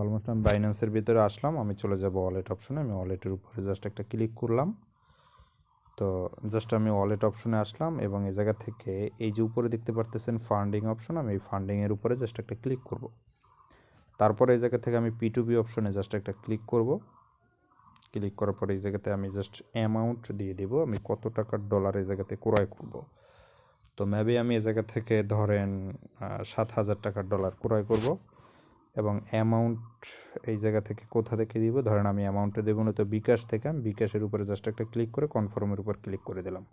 Almost আমি বাইন্যান্সের ভিতরে আসলাম, আমি চলে যাব ওয়ালেট অপশনে। আমি ওয়ালেটের উপরে জাস্ট একটা ক্লিক করলাম। তো জাস্ট আমি ওয়ালেট অপশনে আসলাম এবং এই জায়গা থেকে এই যে উপরে দেখতে পারতেছেন ফান্ডিং অপশন, আমি এই ফান্ডিংয়ের উপরে জাস্ট একটা ক্লিক করব। তারপরে এই জায়গা থেকে আমি P2P অপশনে জাস্ট একটা ক্লিক করব। ক্লিক করার পরে এই জায়গাতে আমি জাস্ট অ্যামাউন্ট দিয়ে দিব, আমি কত টাকার ডলার এই জায়গাতে ক্রয় করব। তো মেবি আমি এই জায়গা থেকে ধরেন 7,000 টাকার ডলার ক্রয় করব এবং অ্যামাউন্ট এই জায়গা থেকে কোথা থেকে দিব, ধরেন আমি অ্যামাউন্টটা দেবো না তো বিকাশ থেকে, আমি বিকাশের উপরে জাস্ট একটা ক্লিক করে কনফার্মের উপর ক্লিক করে দিলাম।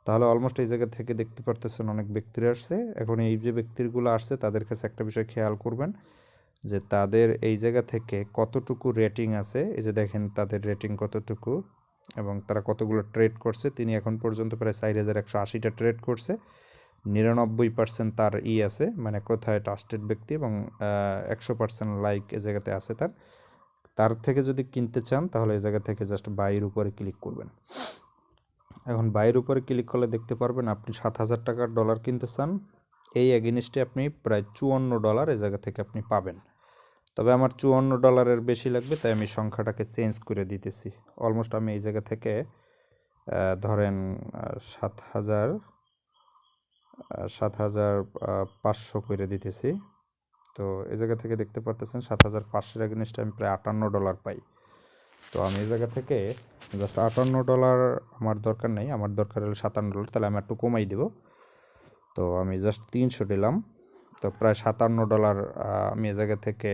তাহলে অলমোস্ট এই জায়গা থেকে দেখতে পারতেছেন অনেক ব্যক্তিরা আসছে। এখন এই যে ব্যক্তিগুলো আসছে তাদের কাছে একটা বিষয় খেয়াল করবেন যে তাদের এই জায়গা থেকে কতটুকু রেটিং আছে। এই যে দেখেন তাদের রেটিং কতটুকু এবং তারা কতগুলো ট্রেড করছে। তিনি এখন পর্যন্ত প্রায় 4,180টা ট্রেড করছে। 99% তার আছে, মানে কোথায় ট্রাস্টেড ব্যক্তি, এবং 100% লাইক এ জায়গাতে আছে তার। তার থেকে যদি কিনতে চান তাহলে এই জায়গা থেকে জাস্ট বাইয়ের উপরে ক্লিক করবেন। এখন বাইয়ের উপরে ক্লিক করলে দেখতে পারবেন আপনি 7,000 টাকার ডলার কিনতে চান, এই এগেনিস্টে আপনি প্রায় $54 এই জায়গা থেকে আপনি পাবেন। তবে আমার $54 বেশি লাগবে, তাই আমি সংখ্যাটাকে চেঞ্জ করে দিতেছি। অলমোস্ট আমি এই জায়গা থেকে ধরেন 7,500 করে দিতেছি। তো এই জায়গা থেকে দেখতে পারতেছেন 7,500 এগেনিস্টে আমি প্রায় $58 পাই। তো আমি এই জায়গা থেকে জাস্ট $58 আমার দরকার নেই, আমার দরকার হলো $57, তাহলে আমি একটু কমাই দেব। তো আমি জাস্ট 300 দিলাম। তো প্রায় $57 আমি এ জায়গা থেকে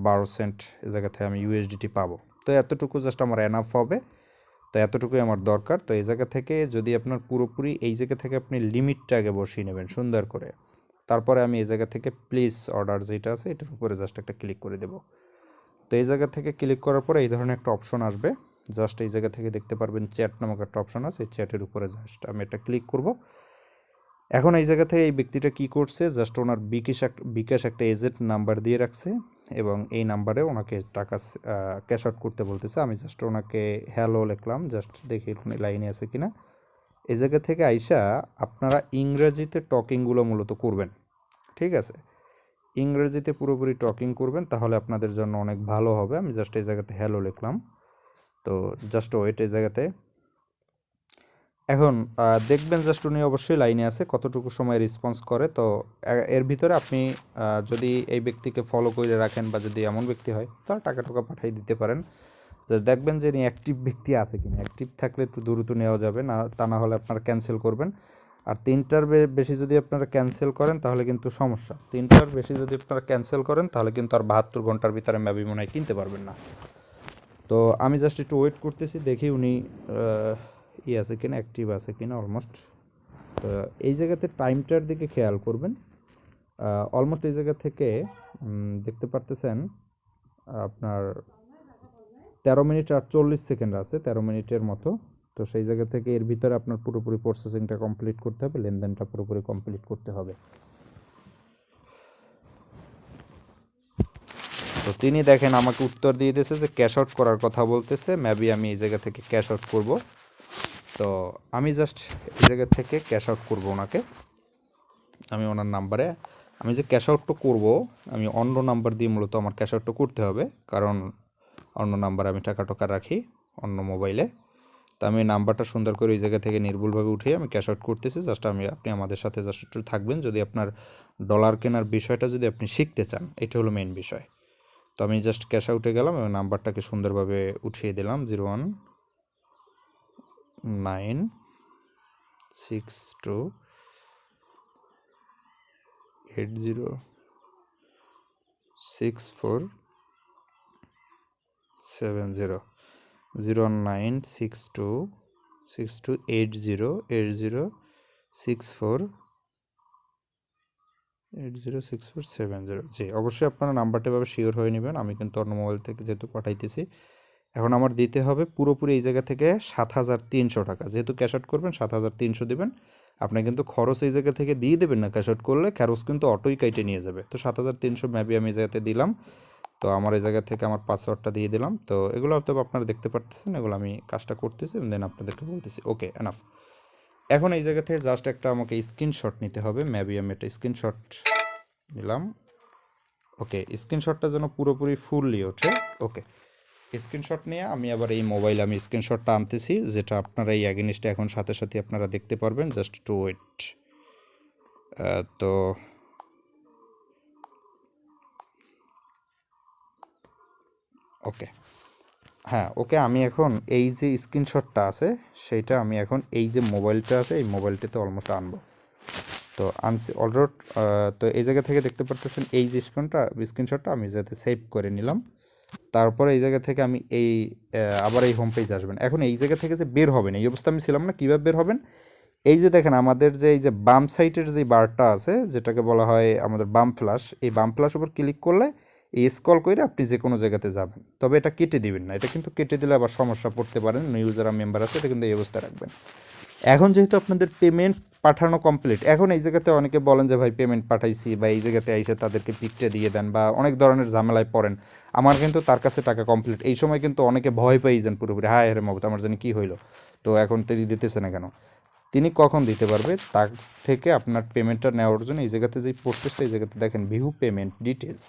12 সেন্ট এ জায়গা থেকে আমি ইউএসডিটি পাবো। তো এতটুকু জাস্ট আমার এনাফ হবে। তো এতটুকুই আমার দরকার। তো এই জায়গা থেকে যদি আপনার পুরোপুরি এই জায়গা থেকে আপনি লিমিটটা আগে বসিয়ে নেবেন সুন্দর করে। তারপরে আমি এই জায়গা থেকে প্লিজ অর্ডার যেটা আছে এটার উপরে জাস্ট একটা ক্লিক করে দেব। তো এই জায়গা থেকে ক্লিক করার পরে এই ধরনের একটা অপশন আসবে। জাস্ট এই জায়গা থেকে দেখতে পারবেন চ্যাট নামক একটা অপশন আছে, এই চ্যাটের উপরে জাস্ট আমি এটা ক্লিক করব। এখন এই জায়গা থেকে এই ব্যক্তিটা কি করছে, জাস্ট ওনার বিকাশ একটা এজেন্ট নাম্বার দিয়ে রাখছে এবং এই নাম্বারে ওনাকে টাকা ক্যাশ আউট করতে বলতেছে। আমি জাস্ট ওনাকে হ্যালো লিখলাম, জাস্ট দেখি এখানে লাইনে আছে কিনা। এই জায়গা থেকে আইসা আপনারা ইংরেজিতে টকিংগুলো মূলত করবেন, ঠিক আছে? ইংরেজিতে পুরোপুরি টকিং করবেন, তাহলে আপনাদের জন্য অনেক ভালো হবে। আমি জাস্ট এই জায়গাতে হ্যালো লিখলাম। তো জাস্ট ওয়েট এই জায়গাতে। এখন দেখবেন জাস্ট উনি অবশ্যই লাইনে আছে, কতটুকু সময় রেসপন্স করে। তো এর ভিতরে আপনি যদি এই ব্যক্তিকে ফলো করে রাখেন বা যদি এমন ব্যক্তি হয় তাহলে টাকা পাঠিয়ে দিতে পারেন। জাস্ট দেখবেন যে ইনি অ্যাক্টিভ ব্যক্তি আছে কিনা। অ্যাক্টিভ থাকলে একটু দ্রুত নেওয়া যাবে, না তা না হলে আপনারা ক্যান্সেল করবেন। আর 3টার বেশি যদি আপনারা ক্যান্সেল করেন তাহলে কিন্তু সমস্যা। 3টার বেশি যদি আপনারা ক্যান্সেল করেন তাহলে কিন্তু আর 72 ঘন্টার ভিতরে ম্যাবি মনে হয় কিনতে পারবেন না। তো আমি জাস্ট একটু ওয়েট করতেছি, দেখি উনি আছে কিনা, অ্যাক্টিভ আছে কিনা অলমোস্ট। তো এই জায়গাতে টাইমটার দিকে খেয়াল করবেন। অলমোস্ট এই জায়গা থেকে দেখতে পারতেছেন আপনার 13 মিনিট 48 সেকেন্ড আছে, 13 মিনিটের মতো। তো সেই জায়গা থেকে এর ভিতরে আপনার পুরোপুরি প্রসেসিংটা কমপ্লিট করতে হবে, লেনদেনটা পুরোপুরি কমপ্লিট করতে হবে। তো তিনি দেখেন আমাকে উত্তর দিয়ে দিয়েছে যে ক্যাশ আউট করার কথা বলতেছে, মেবি আমি এই জায়গা থেকে ক্যাশ আউট করব। তো আমি জাস্ট এই জায়গা থেকে ক্যাশ আউট করব ওনাকে। আমি ওনার নাম্বারে আমি যে ক্যাশ আউটটা করব, আমি অন্য নাম্বার দিয়ে মূলত আমার ক্যাশ আউটটা করতে হবে, কারণ অন্য নাম্বারে আমি টাকা রাখি অন্য মোবাইলে। তো আমি নাম্বারটা সুন্দর করে ওই জায়গা থেকে নির্ভুলভাবে উঠিয়ে আমি ক্যাশ আউট করতেছি। জাস্ট আপনি আমাদের সাথে জাস্ট একটু থাকবেন, যদি আপনার ডলার কেনার বিষয়টা যদি আপনি শিখতে চান, এটা হলো মেইন বিষয়। তো আমি জাস্ট ক্যাশ আউটে গেলাম এবং নাম্বারটাকে সুন্দরভাবে উঠিয়ে দিলাম 09626280647 09626280647 জি, অবশ্যই আপনারা নাম্বারটা এভাবে শিওর হয়ে নেবেন। আমি কিন্তু অন্য মোবাইল থেকে যেহেতু পাঠাইতেছি, এখন আমার দিতে হবে পুরোপুরি এই জায়গা থেকে 7,300 টাকা। যেহেতু ক্যাশ আউট করবেন 7,300 দেবেন। আপনি কিন্তু খরচ এই জায়গা থেকে দিয়ে দেবেন না, ক্যাশ আউট করলে খরচ কিন্তু অটোই কাইটে নিয়ে যাবে। তো 7,300 মেবি আমি এই জায়গাতে দিলাম। তো আমার এই জায়গা থেকে আমার পাসওয়ার্ডটা দিয়ে দিলাম। তো এগুলো হয়তো আপনারা দেখতে পারতেছেন, এগুলো আমি কাজটা করতেছি দেন আপনাদেরকে বলতেছি। ওকে, এনাফ। এখন এই জায়গা থেকে জাস্ট একটা আমাকে স্ক্রিনশট নিতে হবে। মেবি আমি একটা স্ক্রিনশট নিলাম। ওকে, স্ক্রিনশটটা যেন পুরোপুরি ফুললি ওঠে। ওকে, স্ক্রিনশট নিয়ে আমি আবার এই মোবাইলে আমি স্ক্রিনশটটা আনতেছি, যেটা আপনারা এই অ্যাগেনিস্টে এখন সাথে সাথে আপনারা দেখতে পারবেন। Just to wait. তো ওকে, হ্যাঁ ওকে, আমি এখন এই যে স্ক্রিনশটটা আছে সেইটা আমি এখন এই যে মোবাইলটা আছে এই মোবাইলটাতে অলমোস্ট আনবো। তো আনছি অলরেড। তো এই জায়গা থেকে দেখতে পারতেছেন এই যে স্ক্রিনশটটা আমি যাতে সেভ করে নিলাম। তারপরে এই জায়গা থেকে আমি আবার এই হোম পেজ আসবেন। এখন এই জায়গা থেকে যে বের হবেন, এই অবস্থা আমি ছিলাম না, কীভাবে বের হবেন? এই যে দেখেন আমাদের যে এই যে বাম সাইডের যে বারটা আছে, যেটাকে বলা হয় আমাদের বাম ফ্ল্যাশ, এই বাম ফ্ল্যাশ উপর ক্লিক করলে এই স্ক্রল করে আপনি যে কোনো জায়গাতে যাবেন। তবে এটা কেটে দিবেন না, এটা কিন্তু কেটে দিলে আবার সমস্যা পড়তে পারেন। নিউ যারা মেম্বার আছে এটা কিন্তু এই অবস্থা রাখবেন। এখন যেহেতু আপনাদের পেমেন্ট পাঠানো কমপ্লিট, এখন এই জায়গাতে অনেকে বলেন যে ভাই পেমেন্ট পাঠাইছি, বা এই জায়গাতে এসে তাদেরকে পিকটা দিয়ে দেন, বা অনেক ধরনের ঝামেলায় পড়েন। আমার কিন্তু তার কাছে টাকা কমপ্লিট। এই সময় কিন্তু অনেকে ভয় পেয়ে যান পুরোপুরি, হায় হায় মহবত আমার জানি কী হইলো, তো এখন তিনি দিতেছে না কেন। তিনি কখন দিতে পারবে তার থেকে আপনার পেমেন্টটা নেওয়ার জন্য এই জায়গাতে যে প্রসেসটা, এই জায়গাতে দেখেন ভিউ পেমেন্ট ডিটেলস,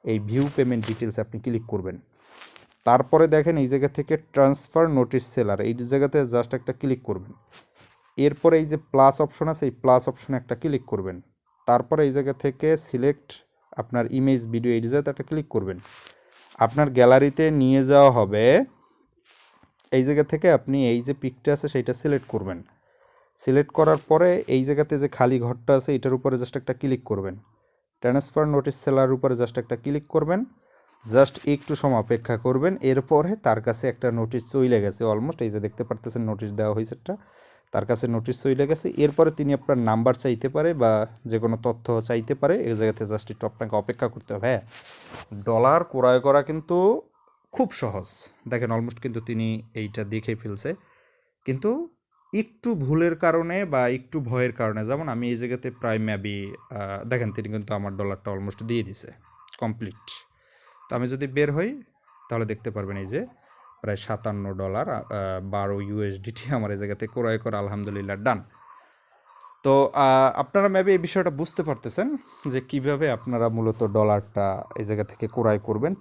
এই ভিউ পেমেন্ট ডিটেলস আপনি ক্লিক করবেন। তারপরে দেখেন এই জায়গা থেকে ট্রান্সফার নোটিশ সেলার, এই জায়গাতে জাস্ট একটা ক্লিক করবেন। এরপরে এই যে প্লাস অপশন আছে, এই প্লাস অপশনে একটা ক্লিক করবেন। তারপরে এই জায়গা থেকে সিলেক্ট আপনার ইমেজ ভিডিও, এই জায়গাতে একটা ক্লিক করবেন। আপনার গ্যালারিতে নিয়ে যাওয়া হবে। এই জায়গা থেকে আপনি এই যে পিকটা আছে সেইটা সিলেক্ট করবেন। সিলেক্ট করার পরে এই জায়গাতে যে খালি ঘরটা আছে এটার উপরে জাস্ট একটা ক্লিক করবেন। ট্রান্সফার নোটিশ সেলার উপরে জাস্ট একটা ক্লিক করবেন। জাস্ট একটু সময় অপেক্ষা করবেন। এরপরে তার কাছে একটা নোটিশ চলে গেছে অলমোস্ট, এই যে দেখতে পারতেছেন নোটিশ দেওয়া হয়েছে একটা, তার কাছে নোটিশ চলে গেছে। এরপরে তিনি আপনার নাম্বার চাইতে পারে বা যে কোনো তথ্য চাইতে পারে। এই জায়গাতে জাস্ট একটু আপনাকে অপেক্ষা করতে হবে। হ্যাঁ, ডলার ক্রয় করা কিন্তু খুব সহজ। দেখেন অলমোস্ট কিন্তু তিনি এইটা দেখে ফেলছে, কিন্তু একটু ভুলের কারণে বা একটু ভয়ের কারণে, যেমন আমি এই জায়গাতে প্রায় মেবি দেখেন তিনি কিন্তু আমার ডলারটা অলমোস্ট দিয়ে দিছে কমপ্লিট। তো আমি যদি বের হই তাহলে দেখতে পারবেন এই যে প্রায় $57, 12 USDT আমার এই জায়গাতে ক্রয় করা আলহামদুলিল্লাহ ডান। তো আপনারা মেবি এই বিষয়টা বুঝতে পারতেছেন যে কিভাবে আপনারা মূলত ডলারটা এই জায়গা থেকে ক্রয় করবেন।